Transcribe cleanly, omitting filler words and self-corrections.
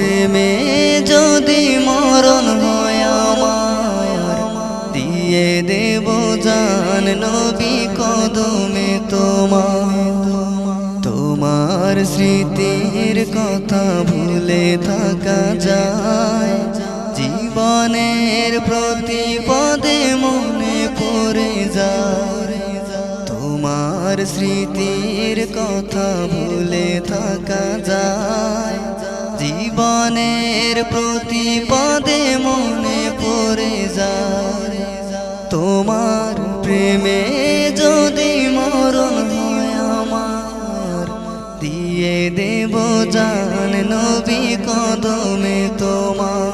প্রেমে যদি মরণ হয় আমার, দিয়ে দেব জান নবী কদমে তোমার স্মৃতির কথা ভুলে থাকা যায়, জীবনের প্রতি পদে মনে পড়ে যায়। তোমার স্মৃতির কথা ভুলে থাকা যায়, জীবনের প্রতি পদে মনে পড়ে যায়। তোমার প্রেমে যদি মরণ হয় আমার, দিয়ে দেব জান নবী কদমে তোমার।